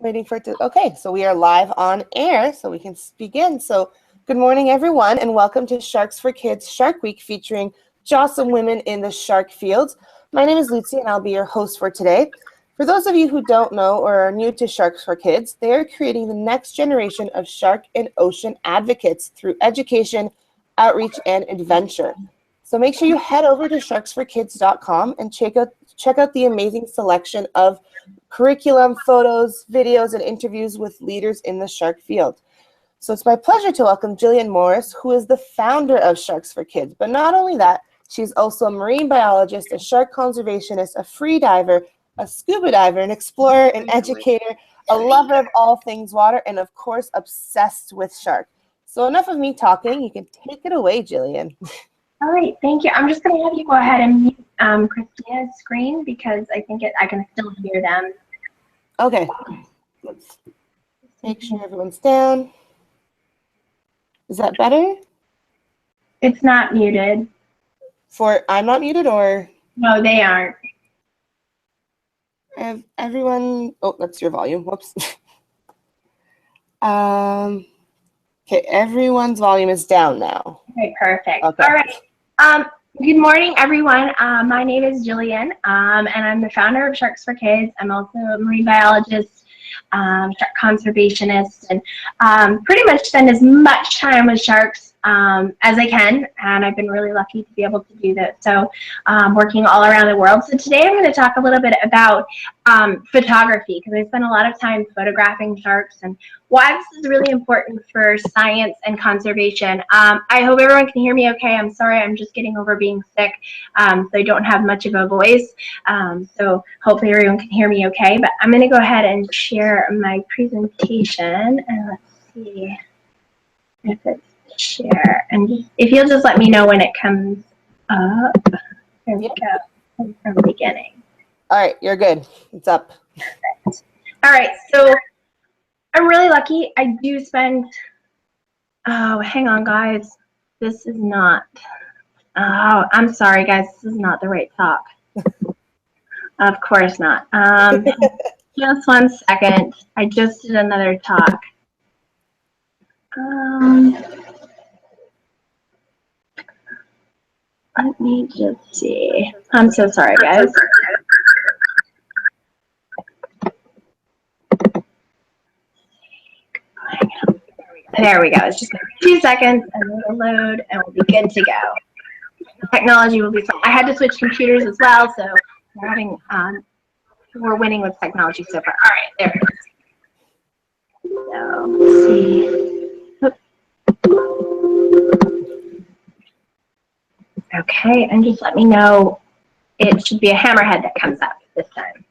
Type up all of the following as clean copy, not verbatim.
Waiting for it to, okay, so we are live on air, so we can begin. So good morning, everyone, and welcome to Sharks4Kids Shark Week featuring awesome women in the shark field. My name is Lucy, and I'll be your host for today. For those of you who don't know or are new to Sharks4Kids, they are creating the next generation of shark and ocean advocates through education, outreach, and adventure. So make sure you head over to sharks4kids.com and check out the amazing selection of curriculum, photos, videos, and interviews with leaders in the shark field. So it's my pleasure to welcome Jillian Morris, who is the founder of Sharks4Kids. But not only that, she's also a marine biologist, a shark conservationist, a free diver, a scuba diver, an explorer, an educator, a lover of all things water, and of course, obsessed with shark. So enough of me talking. You can take it away, Jillian. All right, thank you. I'm just going to have you go ahead and mute Christina's screen because I think I can still hear them. Okay. Let's make sure everyone's down. Is that better? It's not muted. I'm not muted, or? No, they aren't. Everyone, oh, that's your volume. Whoops. Okay, everyone's volume is down now. Okay, perfect. Okay. All right. Good morning, everyone. My name is Jillian, and I'm the founder of Sharks4Kids. I'm also a marine biologist, shark conservationist, and pretty much spend as much time with sharks as I can, and I've been really lucky to be able to do that. So working all around the world. So today I'm going to talk a little bit about photography, because I spend a lot of time photographing sharks and why this is really important for science and conservation. I hope everyone can hear me okay. I'm sorry, I'm just getting over being sick, so I don't have much of a voice. So hopefully everyone can hear me okay. But I'm going to go ahead and share my presentation, and let's see if it's share. And if you'll just let me know when it comes up. There we go. From the beginning. All right, you're good. It's up. Perfect. All right, so I'm really lucky. I do spend, oh, hang on, guys. This is not, oh, I'm sorry, guys. This is not the right talk. Of course not. Just 1 second. I just did another talk. Let me just see. I'm so sorry, guys. There we go. It's just 2 seconds, and it'll load, and we'll be good to go. The technology will be fine. I had to switch computers as well, so we're having we're winning with technology so far. All right, there it is. So let's see. Okay, and just let me know. It should be a hammerhead that comes up this time.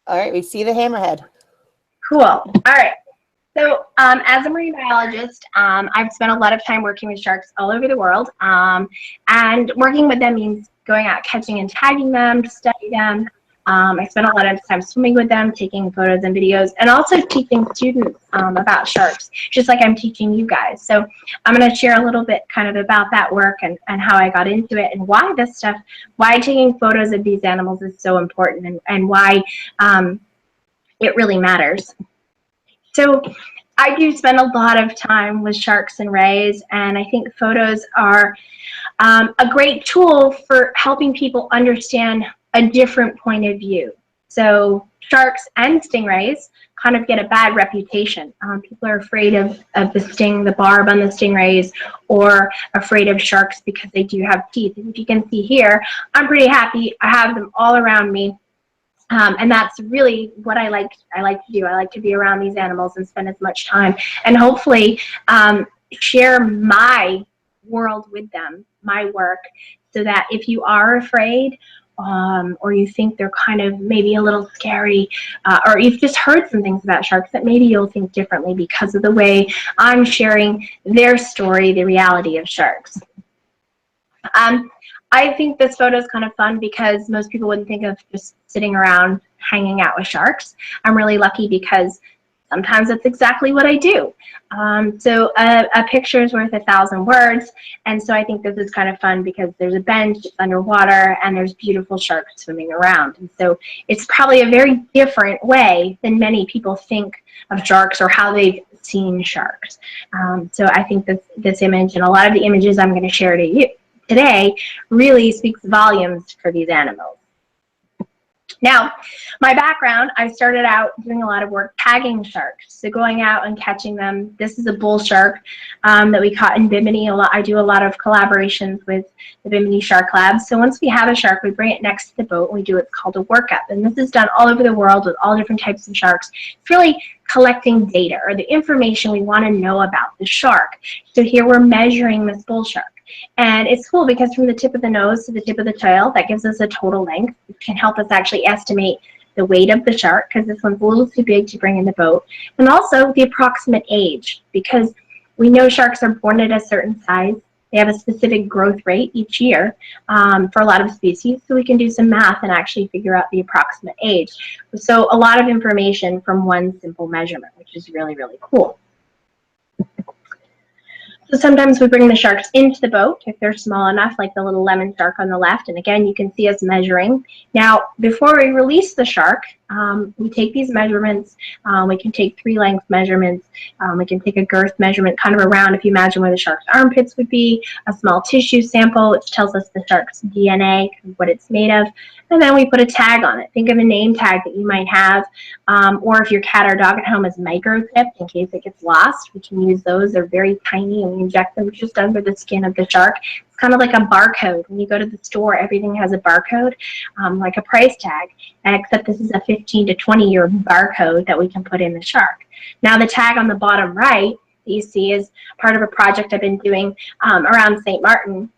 All right, we see the hammerhead. Cool. All right. So as a marine biologist, I've spent a lot of time working with sharks all over the world. And working with them means going out catching and tagging them, to study them. I spent a lot of time swimming with them, taking photos and videos, and also teaching students about sharks, just like I'm teaching you guys. So I'm going to share a little bit kind of about that work and how I got into it, and why this stuff, why taking photos of these animals is so important, and why it really matters. So I do spend a lot of time with sharks and rays, and I think photos are a great tool for helping people understand a different point of view. So sharks and stingrays kind of get a bad reputation. People are afraid of the sting, the barb on the stingrays, or afraid of sharks because they do have teeth. And if you can see here, I'm pretty happy. I have them all around me. And that's really what I like to do. I like to be around these animals and spend as much time, and hopefully share my world with them, my work, so that if you are afraid, or you think they're kind of maybe a little scary, or you've just heard some things about sharks, that maybe you'll think differently because of the way I'm sharing their story, the reality of sharks. I think this photo is kind of fun because most people wouldn't think of just sitting around hanging out with sharks. I'm really lucky because Sometimes that's exactly what I do. So a picture is worth 1,000 words. And so I think this is kind of fun because there's a bench, it's underwater, and there's beautiful sharks swimming around. And so it's probably a very different way than many people think of sharks or how they've seen sharks. So I think this image and a lot of the images I'm going to share to you today really speaks volumes for these animals. Now, my background, I started out doing a lot of work tagging sharks, so going out and catching them. This is a bull shark that we caught in Bimini. I do a lot of collaborations with the Bimini Shark Lab. So once we have a shark, we bring it next to the boat, and we do what's called a workup. And this is done all over the world with all different types of sharks. It's really collecting data or the information we want to know about the shark. So here we're measuring this bull shark. And it's cool because from the tip of the nose to the tip of the tail, that gives us a total length. It can help us actually estimate the weight of the shark because this one's a little too big to bring in the boat. And also the approximate age, because we know sharks are born at a certain size. They have a specific growth rate each year for a lot of species. So we can do some math and actually figure out the approximate age. So a lot of information from one simple measurement, which is really, really cool. So sometimes we bring the sharks into the boat if they're small enough, like the little lemon shark on the left. And again, you can see us measuring. Now, before we release the shark, we take these measurements. We can take 3 length measurements. We can take a girth measurement kind of around if you imagine where the shark's armpits would be, a small tissue sample, which tells us the shark's DNA, what it's made of. And then we put a tag on it. Think of a name tag that you might have, or if your cat or dog at home is microchipped in case it gets lost, we can use those. They're very tiny and we inject them just under the skin of the shark. It's kind of like a barcode. When you go to the store, everything has a barcode, like a price tag, except this is a 15 to 20-year barcode that we can put in the shark. Now the tag on the bottom right that you see is part of a project I've been doing around St. Martin,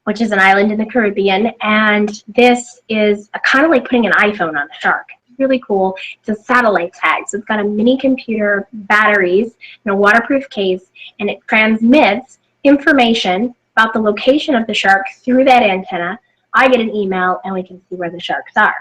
which is an island in the Caribbean, and this is kind of like putting an iPhone on a shark. It's really cool. It's a satellite tag, so it's got a mini computer, batteries, and a waterproof case, and it transmits information about the location of the shark through that antenna. I get an email, and we can see where the sharks are.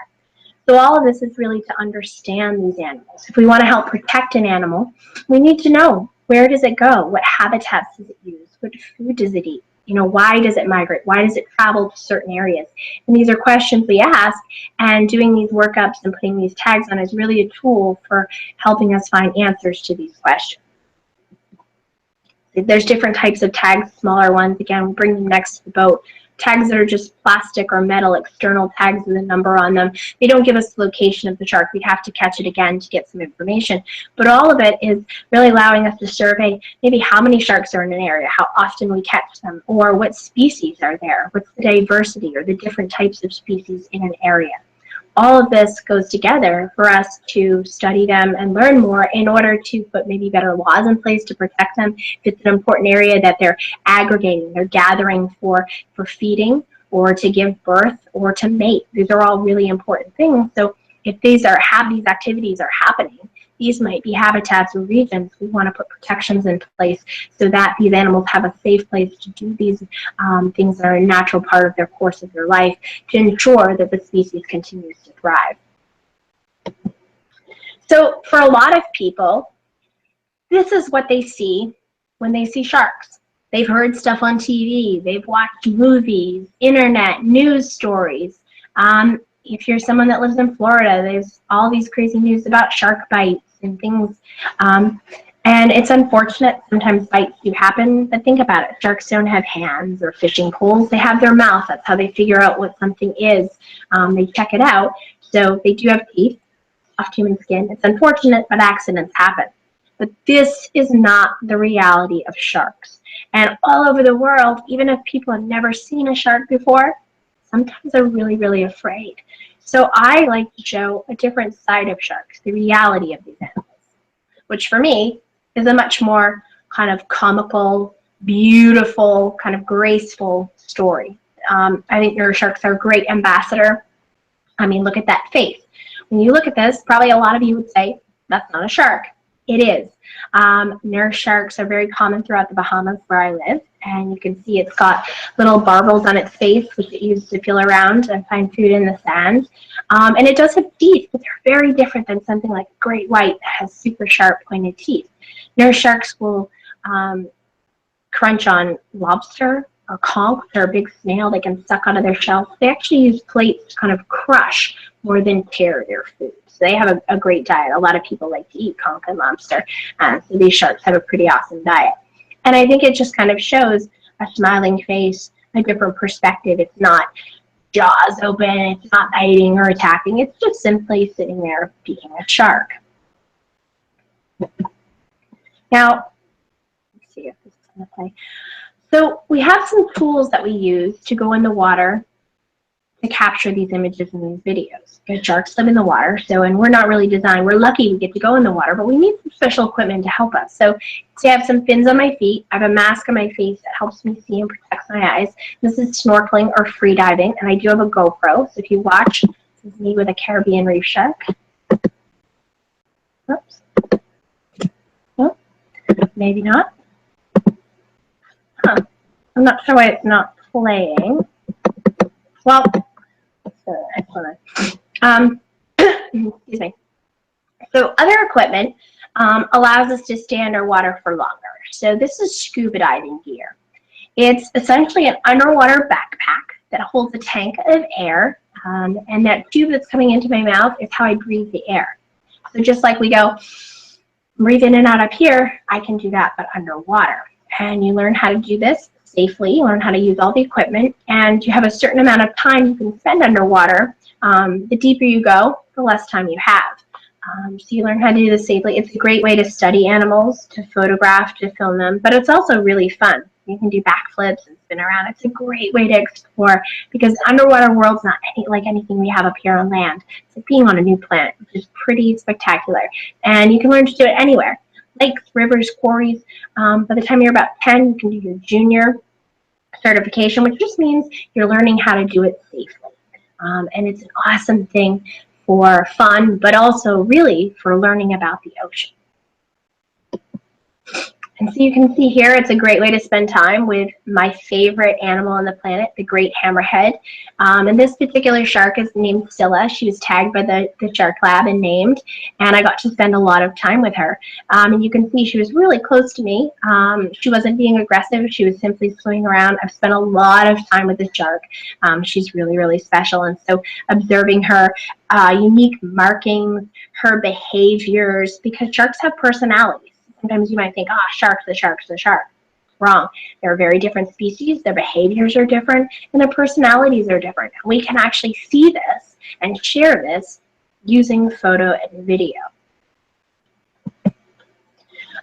So all of this is really to understand these animals. If we want to help protect an animal, we need to know, where does it go? What habitats does it use? What food does it eat? You know, why does it migrate? Why does it travel to certain areas? And these are questions we ask, and doing these workups and putting these tags on is really a tool for helping us find answers to these questions. There's different types of tags, smaller ones. Again, we bring them next to the boat. Tags that are just plastic or metal, external tags with a number on them. They don't give us the location of the shark. We'd have to catch it again to get some information. But all of it is really allowing us to survey maybe how many sharks are in an area, how often we catch them, or what species are there, what's the diversity or the different types of species in an area. All of this goes together for us to study them and learn more in order to put maybe better laws in place to protect them. If it's an important area that they're aggregating, they're gathering for feeding or to give birth or to mate. These are all really important things. So if these activities are happening, these might be habitats or regions we want to put protections in place so that these animals have a safe place to do these things that are a natural part of their course of their life to ensure that the species continues to thrive. So for a lot of people, this is what they see when they see sharks. They've heard stuff on TV, they've watched movies, internet, news stories. If you're someone that lives in Florida, there's all these crazy news about shark bites and things. And it's unfortunate, sometimes bites do happen, but think about it. Sharks don't have hands or fishing poles. They have their mouth. That's how they figure out what something is. They check it out. So they do have teeth, soft human skin. It's unfortunate, but accidents happen. But this is not the reality of sharks. And all over the world, even if people have never seen a shark before, sometimes they're really, really afraid. So I like to show a different side of sharks, the reality of these animals, which for me is a much more kind of comical, beautiful, kind of graceful story. I think nurse sharks are a great ambassador. I mean, look at that face. When you look at this, probably a lot of you would say, that's not a shark. It is. Nurse sharks are very common throughout the Bahamas where I live. And you can see it's got little barbels on its face, which it uses to feel around and find food in the sand. And it does have teeth, but they're very different than something like great white that has super sharp pointed teeth. Nurse sharks will crunch on lobster or conch, or a big snail they can suck out of their shells. They actually use plates to kind of crush more than tear their food. So they have a great diet. A lot of people like to eat conch and lobster. So these sharks have a pretty awesome diet. And I think it just kind of shows a smiling face, a different perspective. It's not jaws open, it's not biting or attacking. It's just simply sitting there peeking a shark. Now, let's see if this is going to play. So we have some tools that we use to go in the water to capture these images and these videos. Because sharks live in the water, and we're not really designed. We're lucky we get to go in the water, but we need some special equipment to help us. So I have some fins on my feet. I have a mask on my face that helps me see and protects my eyes. This is snorkeling or free diving, and I do have a GoPro. So if you watch, this is me with a Caribbean reef shark. Oops. Oh, maybe not. Huh. I'm not sure why it's not playing. Well, excuse me. So other equipment allows us to stay underwater for longer. So this is scuba diving gear. It's essentially an underwater backpack that holds a tank of air, and that tube that's coming into my mouth is how I breathe the air. So just like we go breathe in and out up here, I can do that but underwater. And you learn how to do this safely, you learn how to use all the equipment, and you have a certain amount of time you can spend underwater. The deeper you go, the less time you have. So you learn how to do this safely. It's a great way to study animals, to photograph, to film them, but it's also really fun. You can do backflips and spin around. It's a great way to explore, because the underwater world's not like anything we have up here on land. It's like being on a new planet, which is pretty spectacular. And you can learn to do it anywhere. Lakes, rivers, quarries. By the time you're about 10, you can do your junior certification, which just means you're learning how to do it safely. And it's an awesome thing for fun, but also really for learning about the ocean. And so you can see here, it's a great way to spend time with my favorite animal on the planet, the great hammerhead. And this particular shark is named Scylla. She was tagged by the Shark Lab and named, and I got to spend a lot of time with her. And you can see she was really close to me. She wasn't being aggressive. She was simply swimming around. I've spent a lot of time with this shark. She's really, really special. And so observing her unique markings, her behaviors, because sharks have personalities. Sometimes you might think, shark's the shark's the shark. Wrong. They're very different species, their behaviors are different, and their personalities are different. We can actually see this and share this using photo and video.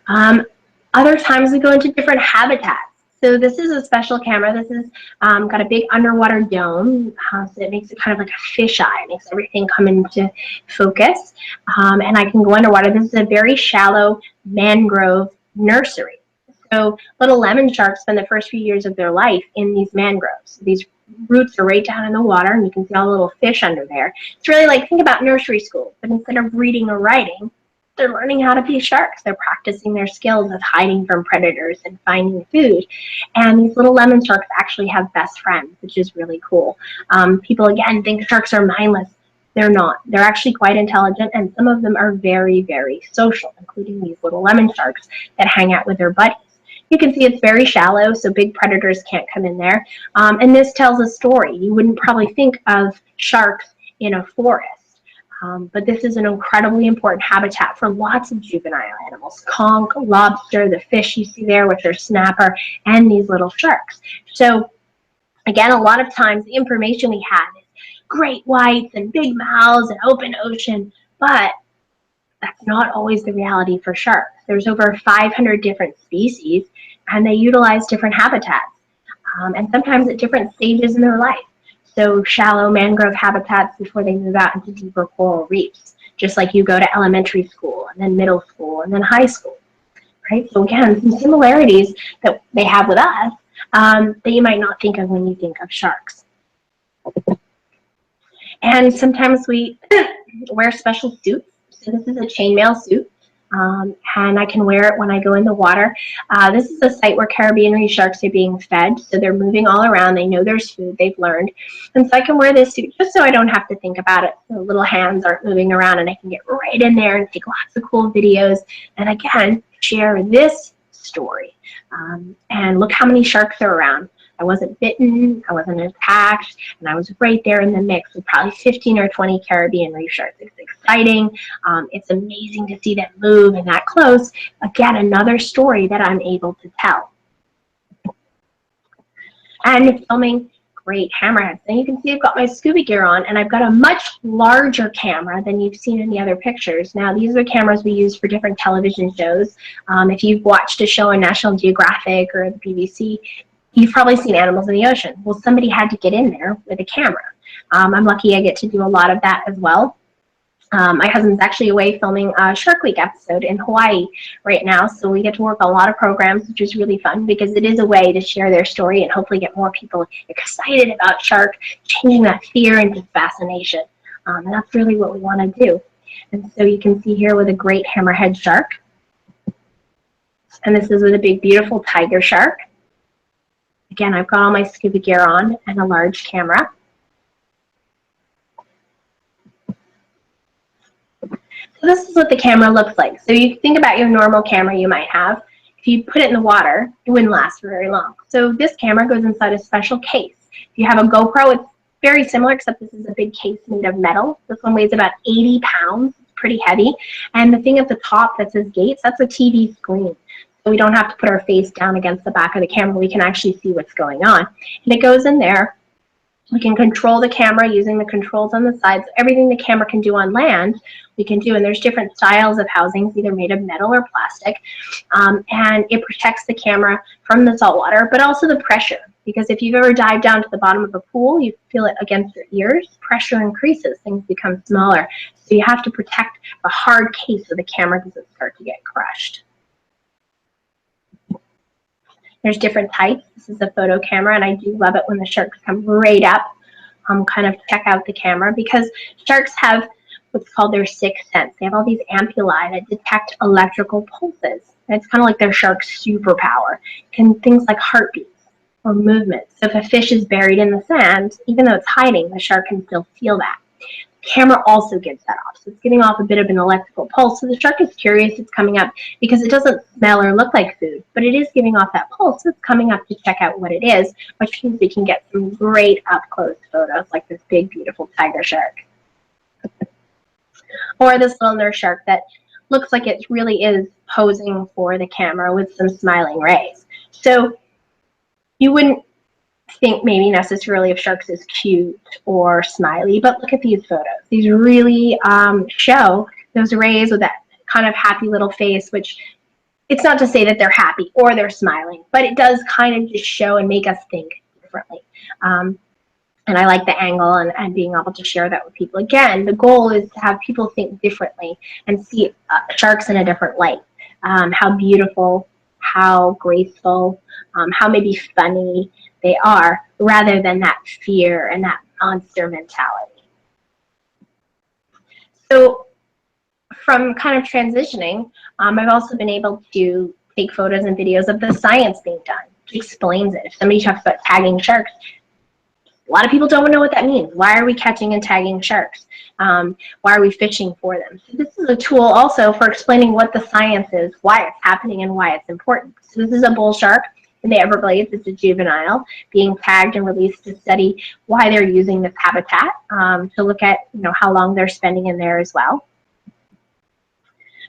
Other times we go into different habitats. So this is a special camera. This is got a big underwater dome, so it makes it kind of like a fisheye. It makes everything come into focus, and I can go underwater. This is a very shallow mangrove nursery. So little lemon sharks spend the first few years of their life in these mangroves. These roots are right down in the water, and you can see all the little fish under there. It's really like, think about nursery school, but instead of reading or writing, they're learning how to be sharks. They're practicing their skills of hiding from predators and finding food. And these little lemon sharks actually have best friends, which is really cool. People, again, think sharks are mindless. They're not. They're actually quite intelligent, and some of them are very, very social, including these little lemon sharks that hang out with their buddies. You can see it's very shallow, so big predators can't come in there. And this tells a story. You wouldn't probably think of sharks in a forest. But this is an incredibly important habitat for lots of juvenile animals. Conch, lobster, the fish you see there, which are snapper, and these little sharks. So again, a lot of times the information we have is great whites and big mouths and open ocean, but that's not always the reality for sharks. There's over 500 different species, and they utilize different habitats, and sometimes at different stages in their life. So shallow mangrove habitats before they move out into deeper coral reefs, just like you go to elementary school and then middle school and then high school, right? So again, some similarities that they have with us that you might not think of when you think of sharks. And sometimes we wear special suits. So this is a chainmail suit. and I can wear it when I go in the water. This is a site where Caribbean reef sharks are being fed, so they're moving all around. They know there's food, they've learned. And so I can wear this suit just so I don't have to think about it. The little hands aren't moving around, and I can get right in there and take lots of cool videos. And again, share this story. And look how many sharks are around. I wasn't bitten, I wasn't attacked, and I was right there in the mix with probably 15 or 20 Caribbean reef sharks. It's exciting. It's amazing to see them move and that close. Again, another story that I'm able to tell. And filming great hammerheads. And you can see I've got my scuba gear on, and I've got a much larger camera than you've seen in the other pictures. Now, these are cameras we use for different television shows. If you've watched a show on National Geographic or the BBC, you've probably seen animals in the ocean. Well, somebody had to get in there with a camera. I'm lucky I get to do a lot of that as well. My husband's actually away filming a Shark Week episode in Hawaii right now, so we get to work a lot of programs, which is really fun because it is a way to share their story and hopefully get more people excited about shark, changing that fear into fascination. And that's really what we want to do. And so you can see here with a great hammerhead shark. And this is with a big, beautiful tiger shark. Again, I've got all my scuba gear on and a large camera. So this is what the camera looks like. So you think about your normal camera you might have. If you put it in the water, it wouldn't last for very long. So this camera goes inside a special case. If you have a GoPro, it's very similar, except this is a big case made of metal. This one weighs about 80 pounds. It's pretty heavy. And the thing at the top that says Gates, that's a TV screen. So we don't have to put our face down against the back of the camera. We can actually see what's going on. And it goes in there. We can control the camera using the controls on the sides. Everything the camera can do on land, we can do. And there's different styles of housings, either made of metal or plastic. And it protects the camera from the salt water, but also the pressure. Because if you've ever dived down to the bottom of a pool, you feel it against your ears, pressure increases, things become smaller. So you have to protect the hard case so the camera doesn't start to get crushed. There's different types. This is a photo camera, and I do love it when the sharks come right up, kind of check out the camera, because sharks have what's called their sixth sense. They have all these ampullae that detect electrical pulses. And it's kind of like their shark's superpower. Things like heartbeats or movements. So if a fish is buried in the sand, even though it's hiding, the shark can still feel that. Camera also gives that off. So it's giving off a bit of an electrical pulse. So the shark is curious it's coming up because it doesn't smell or look like food, but it is giving off that pulse. So it's coming up to check out what it is, which means we can get some great up-close photos like this big, beautiful tiger shark. Or this little nurse shark that looks like it really is posing for the camera with some smiling rays. So you wouldn't think maybe necessarily of sharks as cute or smiley, but look at these photos. These really show those rays with that kind of happy little face, which it's not to say that they're happy or they're smiling, but it does kind of just show and make us think differently. And I like the angle and being able to share that with people. Again, the goal is to have people think differently and see sharks in a different light. How beautiful, how graceful, how maybe funny they are, rather than that fear and that monster mentality. So from kind of transitioning, I've also been able to take photos and videos of the science being done, which explains it. If somebody talks about tagging sharks, a lot of people don't know what that means. Why are we catching and tagging sharks? Why are we fishing for them? So this is a tool also for explaining what the science is, why it's happening, and why it's important. So this is a bull shark in the Everglades. It's a juvenile being tagged and released to study why they're using this habitat, to look at how long they're spending in there as well.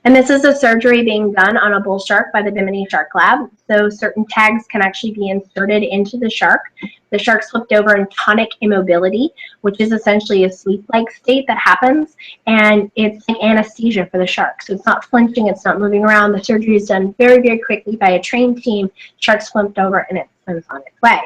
And this is a surgery being done on a bull shark by the Bimini Shark Lab. So certain tags can actually be inserted into the shark. The shark's flipped over in tonic immobility, which is essentially a sleep-like state that happens, and it's like anesthesia for the shark. So it's not flinching, it's not moving around. The surgery is done very, very quickly by a trained team. Shark's flipped over and it swims on its way.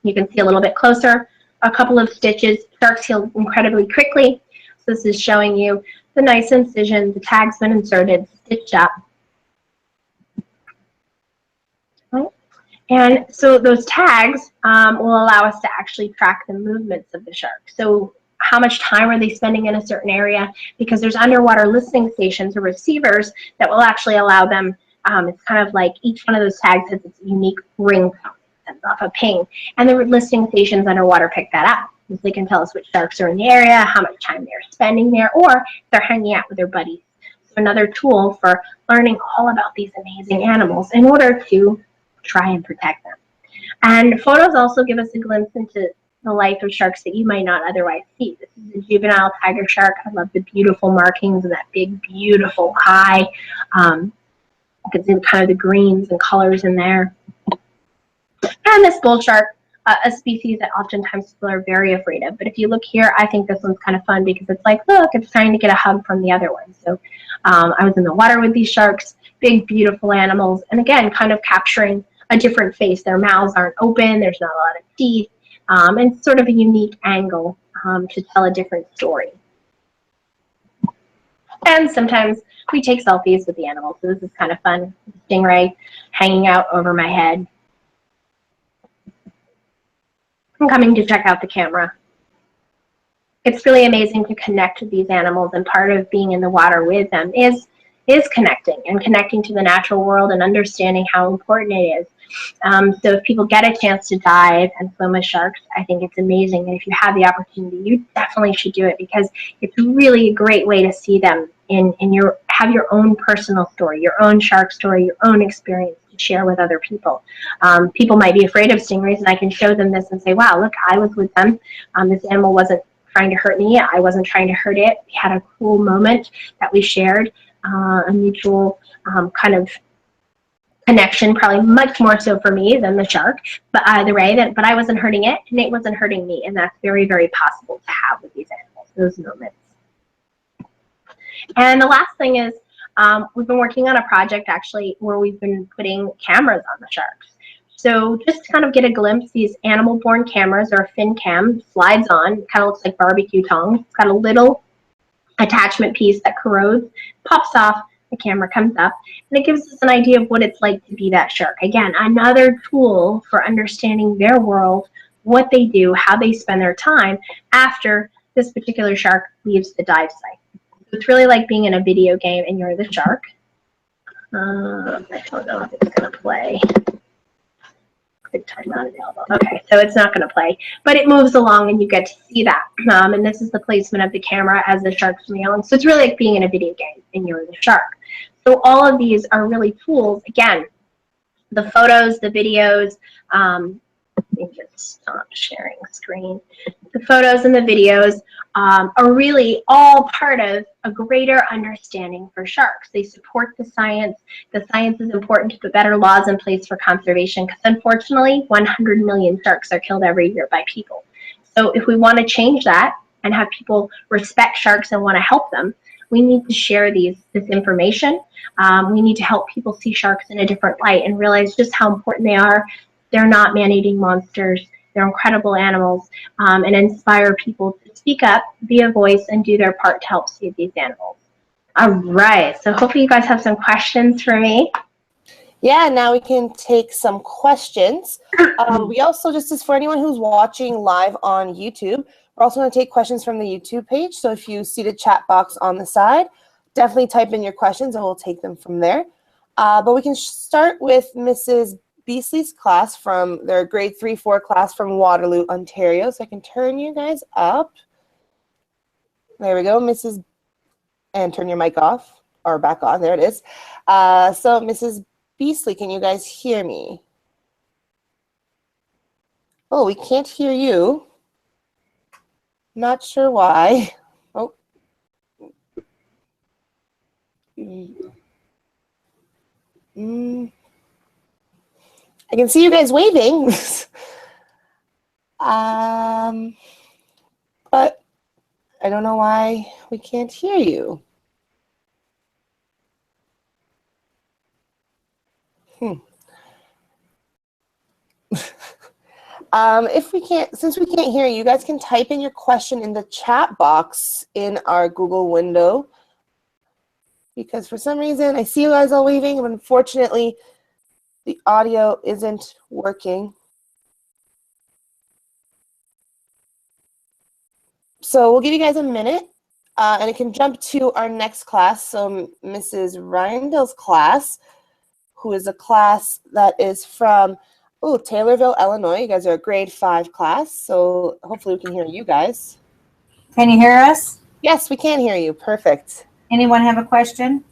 You can see a little bit closer, a couple of stitches. Sharks heal incredibly quickly. So this is showing you the nice incision, the tag's been inserted, stitched up. Right. And so those tags will allow us to actually track the movements of the shark. So how much time are they spending in a certain area, because there's underwater listening stations or receivers that will actually allow them, it's kind of like each one of those tags has its unique ring sends off a ping, and the listening stations underwater pick that up. They can tell us which sharks are in the area, how much time they're spending there, or if they're hanging out with their buddies. So another tool for learning all about these amazing animals in order to try and protect them. And photos also give us a glimpse into the life of sharks that you might not otherwise see. This is a juvenile tiger shark. I love the beautiful markings and that big, beautiful eye. You can see kind of the greens and colors in there. And this bull shark, a species that oftentimes people are very afraid of. But if you look here, I think this one's kind of fun because it's like, look, it's trying to get a hug from the other one. So I was in the water with these sharks, big, beautiful animals. And again, kind of capturing a different face. Their mouths aren't open. There's not a lot of teeth. And sort of a unique angle to tell a different story. And sometimes we take selfies with the animals. So this is kind of fun. Stingray hanging out over my head. I'm coming to check out the camera. It's really amazing to connect with these animals, and part of being in the water with them is connecting to the natural world and understanding how important it is. So if people get a chance to dive and swim with sharks, I think it's amazing. And if you have the opportunity, you definitely should do it, because it's really a great way to see them have your own personal story, your own shark story, your own experience to share with other people. People might be afraid of stingrays, and I can show them this and say, wow, look, I was with them. This animal wasn't trying to hurt me. I wasn't trying to hurt it. We had a cool moment that we shared, a mutual kind of connection, probably much more so for me than the shark, but either way, but I wasn't hurting it and it wasn't hurting me, and that's very, very possible to have with these animals, those moments. And the last thing is, we've been working on a project actually where we've been putting cameras on the sharks. So just to kind of get a glimpse, these animal-borne cameras, or a fin cam, slides on, kind of looks like barbecue tongs. It's got a little attachment piece that corrodes, pops off, the camera comes up, and it gives us an idea of what it's like to be that shark. Again, another tool for understanding their world, what they do, how they spend their time after this particular shark leaves the dive site. So it's really like being in a video game and you're the shark. I don't know if it's going to play. Quick time not available. Okay, so it's not going to play, but it moves along and you get to see that. And this is the placement of the camera as the shark's meowing. So it's really like being in a video game and you're the shark. So all of these are really tools. Again, the photos, the videos, let me just stop sharing screen. The photos and the videos are really all part of a greater understanding for sharks. They support the science. The science is important to put better laws in place for conservation, because unfortunately 100 million sharks are killed every year by people. So if we want to change that and have people respect sharks and want to help them, we need to share this information. We need to help people see sharks in a different light and realize just how important they are. They're not man-eating monsters. They're incredible animals, and inspire people to speak up, be a voice, and do their part to help save these animals. All right, so hopefully you guys have some questions for me. Yeah, now we can take some questions. We also, just as for anyone who's watching live on YouTube, we're also going to take questions from the YouTube page. So if you see the chat box on the side, definitely type in your questions and we'll take them from there. But we can start with Mrs. Beasley's class from their grade 3-4 class from Waterloo, Ontario. So I can turn you guys up. There we go, Mrs. And turn your mic off or back on. There it is. So Mrs. Beasley, can you guys hear me? Oh, we can't hear you. Not sure why. Oh. I can see you guys waving. But I don't know why we can't hear you. If we can't, since we can't hear you, you guys can type in your question in the chat box in our Google window. Because for some reason, I see you guys all waving, but unfortunately, the audio isn't working. So we'll give you guys a minute, and it can jump to our next class. So Mrs. Rindell's class, who is a class that is from Taylorville, Illinois. You guys are a grade 5 class, so hopefully we can hear you guys. Can you hear us? Yes, we can hear you. Perfect. Anyone have a question?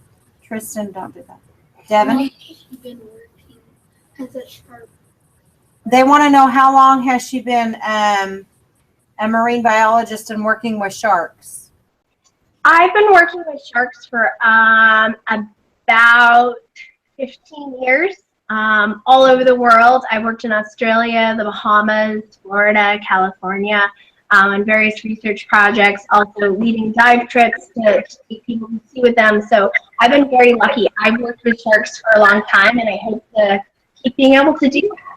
Tristan, don't do that. Devin? How long has she been working as a shark? They want to know how long has she been a marine biologist and working with sharks? I've been working with sharks for about 15 years, all over the world. I've worked in Australia, the Bahamas, Florida, California, on various research projects, also leading dive trips to take people to sea with them. So I've been very lucky. I've worked with sharks for a long time, and I hope to keep being able to do that.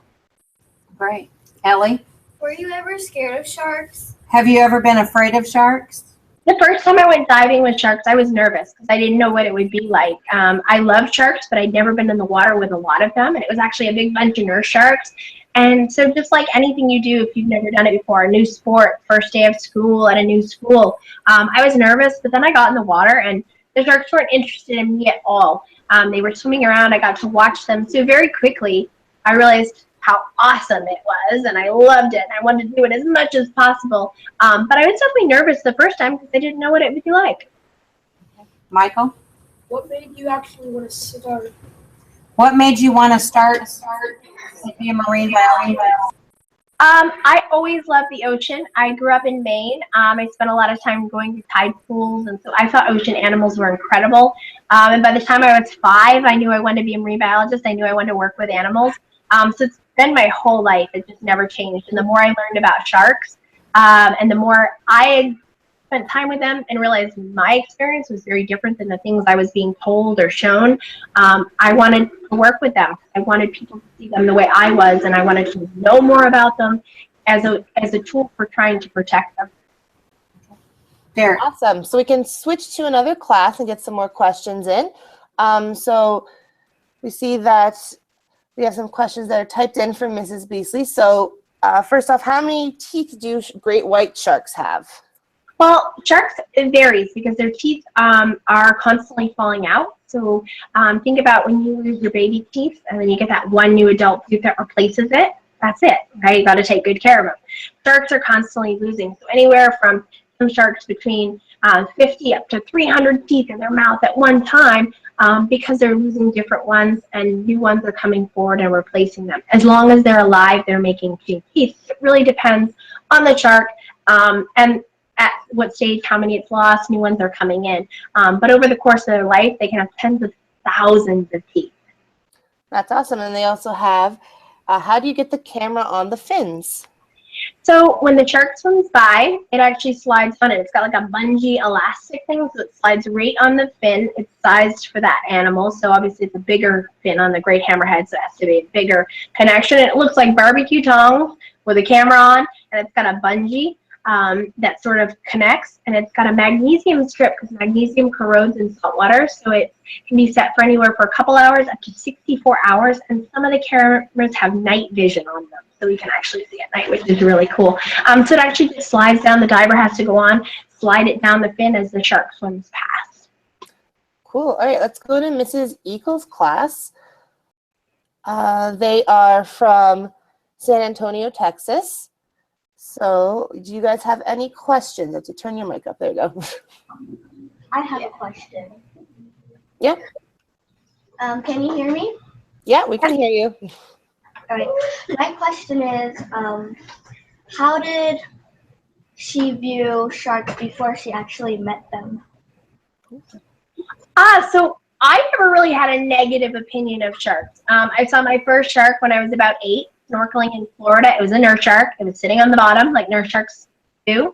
Great. Ellie? Were you ever scared of sharks? Have you ever been afraid of sharks? The first time I went diving with sharks, I was nervous because I didn't know what it would be like. I love sharks, but I'd never been in the water with a lot of them, and it was actually a big bunch of nurse sharks. And so just like anything you do, if you've never done it before, a new sport, first day of school at a new school, I was nervous, but then I got in the water, and the sharks weren't interested in me at all. They were swimming around. I got to watch them. So very quickly, I realized how awesome it was, and I loved it. I wanted to do it as much as possible. But I was definitely nervous the first time because I didn't know what it would be like. Michael? What made you actually want to start? What made you want to start to be a marine biologist? I always loved the ocean. I grew up in Maine. I spent a lot of time going to tide pools, and so I thought ocean animals were incredible. And by the time I was 5, I knew I wanted to be a marine biologist. I knew I wanted to work with animals. So it's been my whole life. It just never changed. And the more I learned about sharks, and the more I spent time with them and realized my experience was very different than the things I was being told or shown, I wanted to work with them. I wanted people to see them the way I was, and I wanted to know more about them as a tool for trying to protect them. There. Awesome. So we can switch to another class and get some more questions in. So we see that we have some questions that are typed in from Mrs. Beasley. So first off, how many teeth do great white sharks have? Well, sharks, it varies because their teeth are constantly falling out. So think about when you lose your baby teeth and then you get that one new adult tooth that replaces it. That's it, right? You got to take good care of them. Sharks are constantly losing. So anywhere from some sharks between 50 up to 300 teeth in their mouth at one time, because they're losing different ones and new ones are coming forward and replacing them. As long as they're alive, they're making new teeth. It really depends on the shark and at what stage, how many it's lost, new ones are coming in. But over the course of their life, they can have tens of thousands of teeth. That's awesome. And they also have, how do you get the camera on the fins? So when the shark swims by, it actually slides on it. It's got like a bungee elastic thing, so it slides right on the fin. It's sized for that animal, so obviously it's a bigger fin on the great hammerhead, so it has to be a bigger connection. It looks like barbecue tongs with a camera on, and it's got a bungee that sort of connects, and it's got a magnesium strip because magnesium corrodes in salt water, so it can be set for anywhere for a couple hours up to 64 hours, and some of the cameras have night vision on them, so we can actually see at night, which is really cool. So it actually just slides down. The diver has to go on, slide it down the fin as the shark swims past. Cool. All right, let's go to Mrs. Eagle's class. They are from San Antonio, Texas. So do you guys have any questions? You have to turn your mic up. There you go. I have a question. Yeah. Can you hear me? Yeah, we can hear you. All right. My question is, how did she view sharks before she actually met them? So I never really had a negative opinion of sharks. I saw my first shark when I was about 8, snorkeling in Florida. It was a nurse shark. It was sitting on the bottom like nurse sharks do,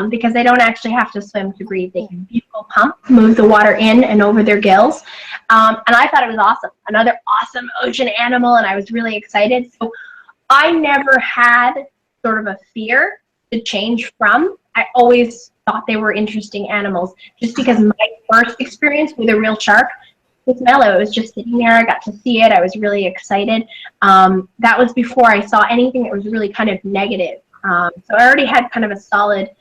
because they don't actually have to swim to breathe. They can buccal pump, move the water in and over their gills. And I thought it was awesome. Another awesome ocean animal, and I was really excited. So I never had sort of a fear to change from. I always thought they were interesting animals, just because my first experience with a real shark was mellow. It was just sitting there. I got to see it. I was really excited. That was before I saw anything that was really kind of negative. So I already had kind of a solid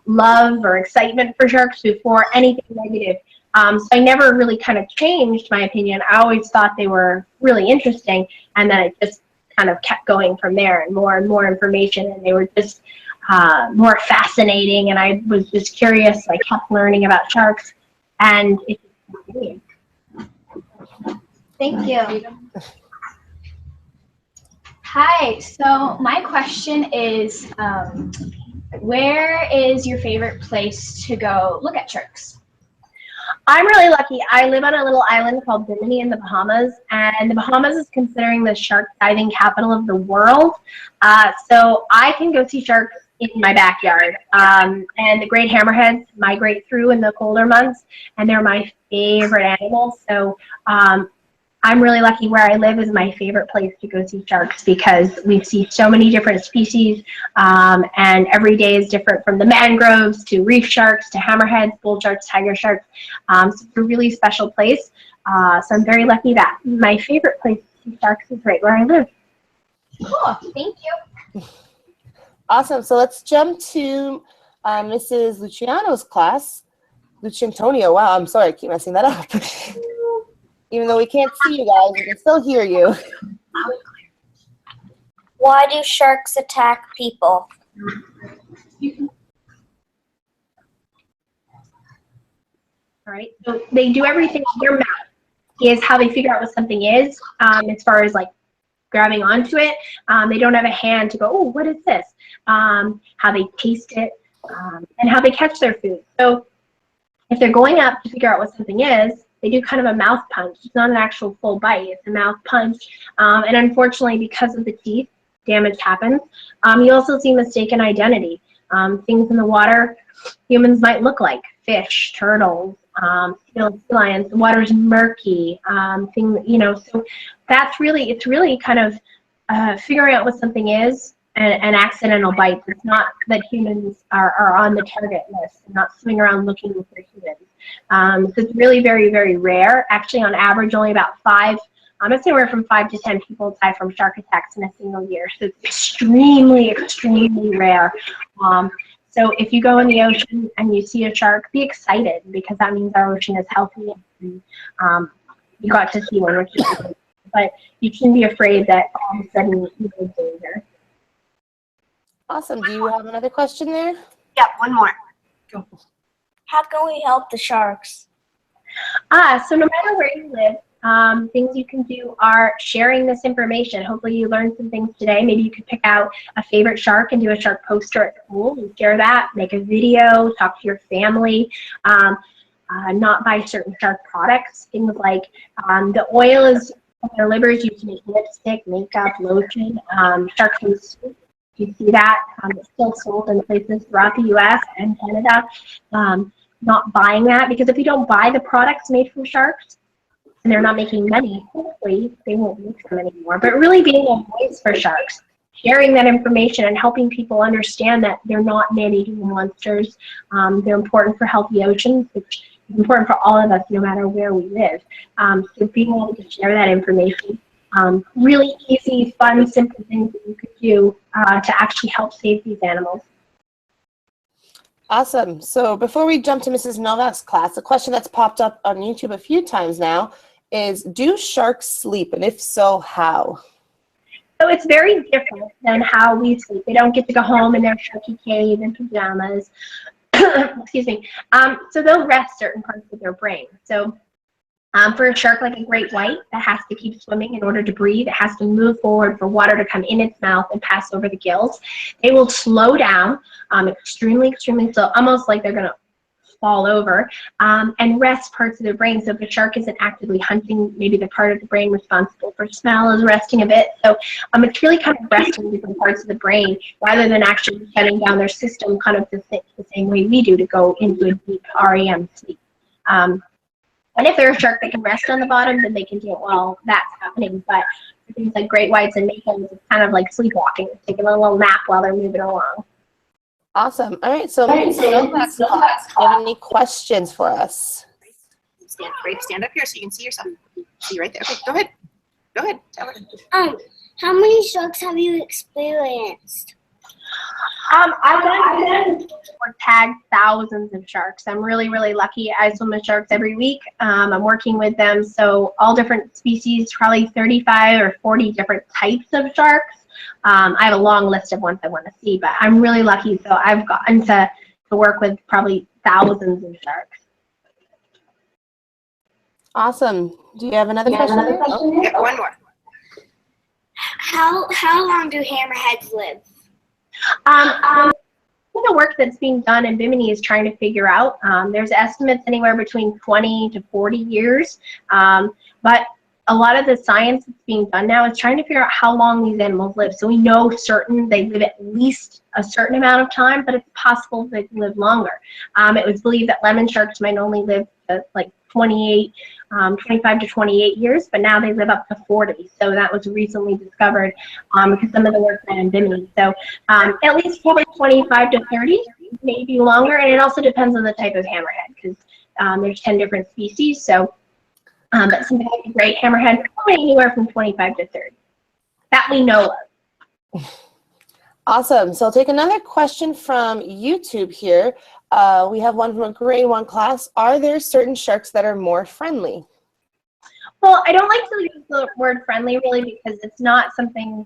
love or excitement for sharks before anything negative. So I never really kind of changed my opinion. I always thought they were really interesting, and then it just kind of kept going from there, and more information, and they were just more fascinating, and I was just curious. I kept learning about sharks, and it just continued. Thank you. Hi, so my question is, where is your favorite place to go look at sharks? I'm really lucky. I live on a little island called Bimini in the Bahamas, and the Bahamas is considering the shark diving capital of the world. So I can go see sharks in my backyard. And the great hammerheads migrate through in the colder months, and they're my favorite animals. So I'm really lucky. Where I live is my favorite place to go see sharks because we see so many different species, and every day is different, from the mangroves to reef sharks to hammerheads, bull sharks, tiger sharks. So it's a really special place. So I'm very lucky that my favorite place to see sharks is right where I live. Cool, thank you. Awesome. So let's jump to Mrs. Luciano's class. Luciantonio. Wow, I'm sorry, I keep messing that up. Even though we can't see you guys, we can still hear you. Why do sharks attack people? All right, so they do everything. Their mouth is how they figure out what something is, as far as like grabbing onto it. They don't have a hand to go, oh, what is this? How they taste it, and how they catch their food. So if they're going up to figure out what something is, they do kind of a mouth punch. It's not an actual full bite, it's a mouth punch. And unfortunately, because of the teeth, damage happens. You also see mistaken identity. Things in the water humans might look like: fish, turtles, sea lions. The water's murky. So that's really, it's really kind of figuring out what something is. An accidental bite. It's not that humans are on the target list and not swimming around looking for humans. So it's really very, very rare. Actually, on average, only about it's anywhere from 5 to 10 people die from shark attacks in a single year. So it's extremely, extremely rare. So if you go in the ocean and you see a shark, be excited, because that means our ocean is healthy. And, you got to see one, which is great. But you shouldn't be afraid that all of a sudden you're in danger. Awesome. Do you have another question there? Yeah, one more. Go. How can we help the sharks? So no matter where you live, things you can do are sharing this information. Hopefully you learned some things today. Maybe you could pick out a favorite shark and do a shark poster at school and share that, make a video, talk to your family. Not buy certain shark products. Things like the oil is their livers used to make lipstick, makeup, lotion, Sharks4Kids Suit. You see that it's still sold in places throughout the U.S. and Canada. Not buying that, because if you don't buy the products made from sharks and they're not making money, hopefully they won't make them anymore. But really being a voice for sharks, sharing that information and helping people understand that they're not man-eating monsters. They're important for healthy oceans, which is important for all of us no matter where we live. So being able to share that information. Really easy, fun, simple things that you could do to actually help save these animals. Awesome. So before we jump to Mrs. Novak's class, a question that's popped up on YouTube a few times now is, do sharks sleep? And if so, how? So it's very different than how we sleep. They don't get to go home in their sharky cave in pajamas. Excuse me. So they'll rest certain parts of their brain. So for a shark like a great white that has to keep swimming in order to breathe, it has to move forward for water to come in its mouth and pass over the gills. They will slow down extremely, extremely slow, almost like they're going to fall over, and rest parts of their brain. So if a shark isn't actively hunting, maybe the part of the brain responsible for smell is resting a bit. So it's really kind of resting different parts of the brain rather than actually shutting down their system kind of the same way we do to go into a deep REM sleep. And if they're a shark that can rest on the bottom, then they can do it while that's happening. But for things like great whites and makos, it's kind of like sleepwalking, taking a little nap while they're moving along. Awesome. All right. So Mrs. Novak's class, do you have any questions for us? Stand up here so you can see yourself. See right there. Okay, go ahead. Go ahead. Tell her. How many sharks have you experienced? I've done or tagged thousands of sharks. I'm really, really lucky. I swim with sharks every week. I'm working with them, so all different species, probably 35 or 40 different types of sharks. I have a long list of ones I want to see, but I'm really lucky, so I've gotten to work with probably thousands of sharks. Awesome. Do you have another question? Oh, yeah, one more. How long do hammerheads live? The work that's being done in Bimini is trying to figure out. There's estimates anywhere between 20 to 40 years, but a lot of the science that's being done now is trying to figure out how long these animals live. So we know certain they live at least a certain amount of time, but it's possible they can live longer. It was believed that lemon sharks might only live like 25 to 28 years, but now they live up to 40. So that was recently discovered because some of the work done in Bimini. So at least probably 25 to 30, maybe longer. And it also depends on the type of hammerhead because there's 10 different species. So but something like a great hammerhead, probably anywhere from 25 to 30 that we know of. Awesome. So I'll take another question from YouTube here. We have one from a grade 1 class. Are there certain sharks that are more friendly? Well, I don't like to use the word friendly really because it's not something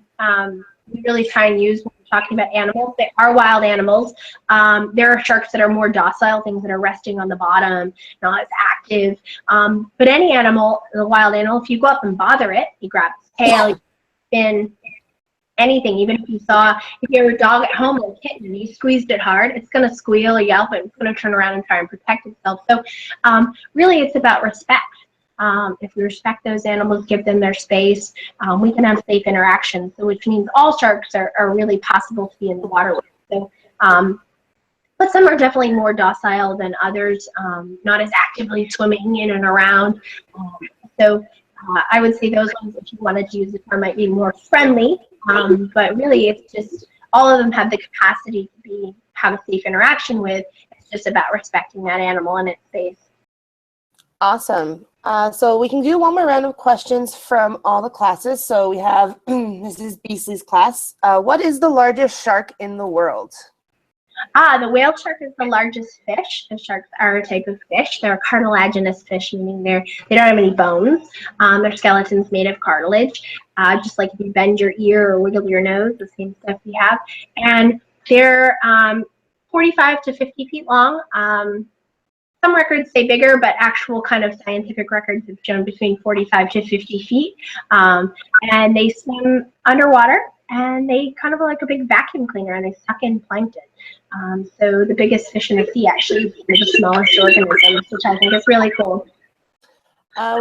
we really try and use when we're talking about animals. They are wild animals. There are sharks that are more docile, things that are resting on the bottom, not as active. But any animal, the wild animal, if you go up and bother it, you grab its tail, you spin, anything, even if you have a dog at home or a kitten and you squeezed it hard, it's going to squeal or yelp and it's going to turn around and try and protect itself. So really it's about respect. If we respect those animals, give them their space, we can have safe interaction. So which means all sharks are really possible to be in the water with. So, but some are definitely more docile than others, not as actively swimming in and around. I would say those ones, if you wanted to use the term, might be more friendly. But really, it's just all of them have the capacity to have a safe interaction with. It's just about respecting that animal and its space. Awesome. So we can do one more round of questions from all the classes. So we have Mrs. Beasley's class. What is the largest shark in the world? The whale shark is the largest fish. The sharks are a type of fish. They're a cartilaginous fish, meaning they don't have any bones. Their skeleton's made of cartilage, just like if you bend your ear or wiggle your nose, the same stuff we have. And they're 45 to 50 feet long. Some records say bigger, but actual kind of scientific records have shown between 45 to 50 feet. And they swim underwater, and they kind of are like a big vacuum cleaner, and they suck in plankton. So the biggest fish in the sea actually is the smallest organisms, which I think is really cool.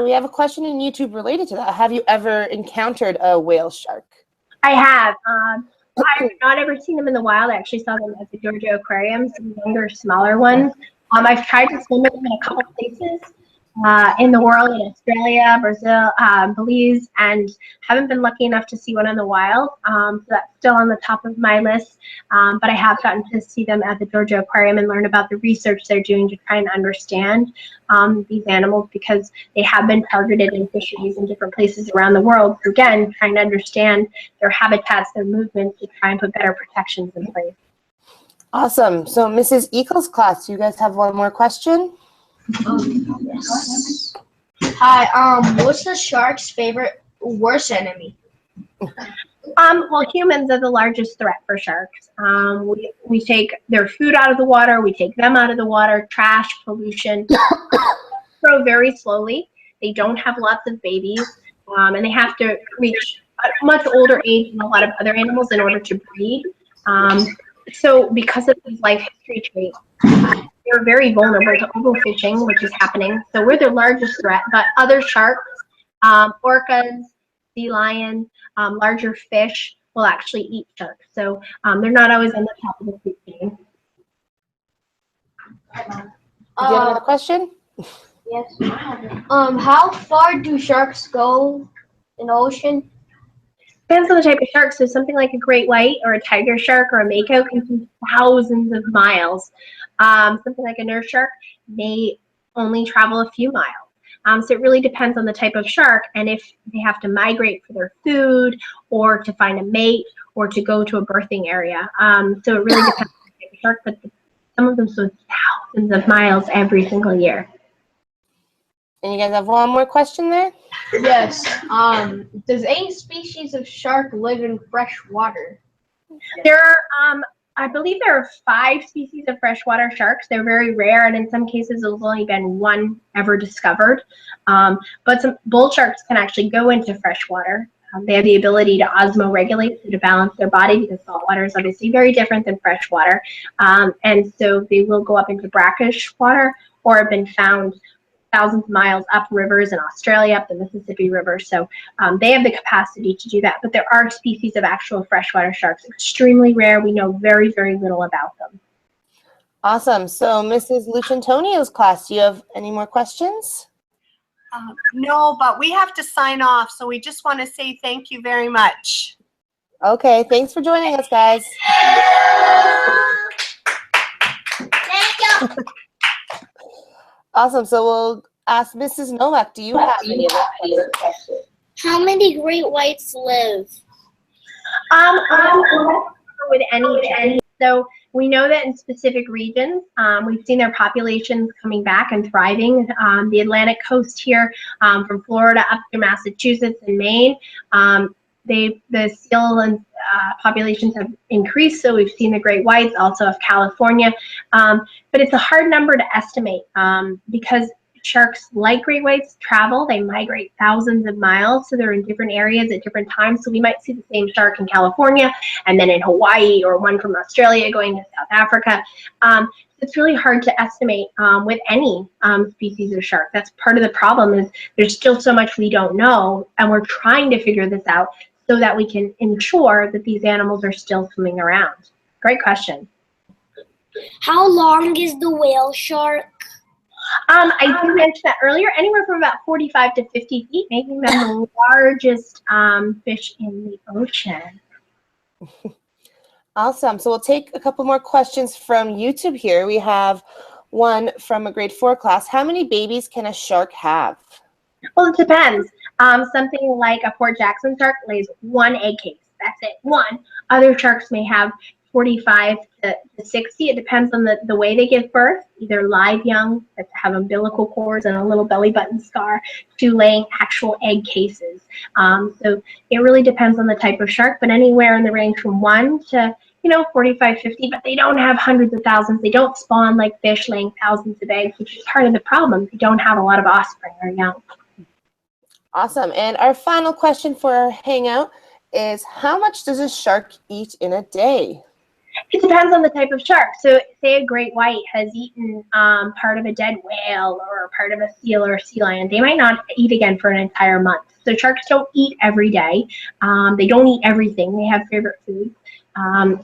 We have a question in YouTube related to that. Have you ever encountered a whale shark? I have. I've not ever seen them in the wild. I actually saw them at the Georgia Aquarium, some younger, smaller ones. I've tried to swim with them in a couple places in the world, in Australia, Brazil, Belize, and haven't been lucky enough to see one in the wild. So that's still on the top of my list. But I have gotten to see them at the Georgia Aquarium and learn about the research they're doing to try and understand these animals, because they have been targeted in fisheries in different places around the world. So again, trying to understand their habitats, their movements, to try and put better protections in place. Awesome. So Mrs. Eagle's class, you guys have one more question? Yes. Hi, what's the shark's favorite worst enemy? Well, humans are the largest threat for sharks. We take their food out of the water, we take them out of the water, trash, pollution. Grow very slowly. They don't have lots of babies, and they have to reach a much older age than a lot of other animals in order to breed. So because of these life history traits, they're very vulnerable to overfishing, which is happening. So we're their largest threat, but other sharks, orcas, sea lions, larger fish will actually eat sharks. So they're not always on the top of the food chain. Do you have another question? Yes. How far do sharks go in the ocean? Depends on the type of shark. So something like a great white or a tiger shark or a mako can swim thousands of miles. Something like a nurse shark may only travel a few miles. So it really depends on the type of shark and if they have to migrate for their food or to find a mate or to go to a birthing area. So it really depends on the type of shark, but some of them swim thousands of miles every single year. And you guys have one more question there? Yes. Does any species of shark live in fresh water? There are, I believe there are 5 species of freshwater sharks. They're very rare, and in some cases there's only been one ever discovered. But some bull sharks can actually go into freshwater. They have the ability to osmoregulate, so to balance their body, because saltwater is obviously very different than freshwater. And so they will go up into brackish water, or have been found thousands of miles up rivers in Australia, up the Mississippi River. So they have the capacity to do that. But there are species of actual freshwater sharks, extremely rare. We know very, very little about them. Awesome. So Mrs. Luciantonio's class, do you have any more questions? No, but we have to sign off. So we just want to say thank you very much. Okay. Thanks for joining us, guys. Thank you. Awesome. So we'll ask Mrs. Novak, do you have any other questions? How many great whites live? With any. So we know that in specific regions, we've seen their populations coming back and thriving. The Atlantic coast here, from Florida up to Massachusetts and Maine, the seal and populations have increased, so we've seen the great whites, also of California. But it's a hard number to estimate because sharks, like great whites, travel. They migrate thousands of miles, so they're in different areas at different times. So we might see the same shark in California and then in Hawaii, or one from Australia going to South Africa. It's really hard to estimate with any species of shark. That's part of the problem, is there's still so much we don't know, and we're trying to figure this out so that we can ensure that these animals are still swimming around. Great question. How long is the whale shark? I did mention that earlier, anywhere from about 45 to 50 feet, making them the largest fish in the ocean. Awesome. So we'll take a couple more questions from YouTube here. We have one from a grade 4 class. How many babies can a shark have? Well, it depends. Something like a Port Jackson shark lays 1 egg case. That's it, 1. Other sharks may have 45 to 60. It depends on the way they give birth, either live young that have umbilical cords and a little belly button scar, to laying actual egg cases. So it really depends on the type of shark, but anywhere in the range from 1 to 45, 50, but they don't have hundreds of thousands. They don't spawn like fish laying thousands of eggs, which is part of the problem. They don't have a lot of offspring or young. Awesome. And our final question for our hangout is, how much does a shark eat in a day? It depends on the type of shark. So say a great white has eaten part of a dead whale or part of a seal or a sea lion. They might not eat again for an entire month. So sharks don't eat every day. They don't eat everything. They have favorite foods. And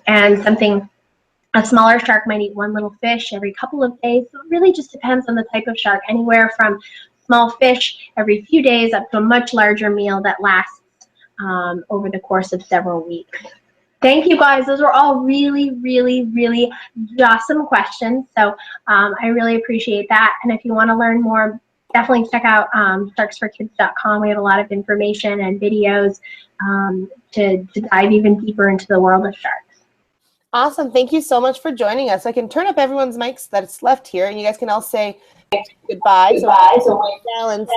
a smaller shark might eat 1 little fish every couple of days. So it really just depends on the type of shark, anywhere from small fish every few days up to a much larger meal that lasts over the course of several weeks. Thank you, guys. Those were all really, really, really awesome questions. So I really appreciate that. And if you want to learn more, definitely check out Sharks4Kids.com. We have a lot of information and videos to dive even deeper into the world of sharks. Awesome. Thank you so much for joining us. I can turn up everyone's mics that's left here, and you guys can all say goodbye. So Michelle and say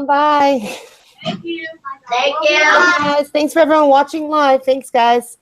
bye. Thank you. Thank you. Guys, thanks for everyone watching live. Thanks, guys.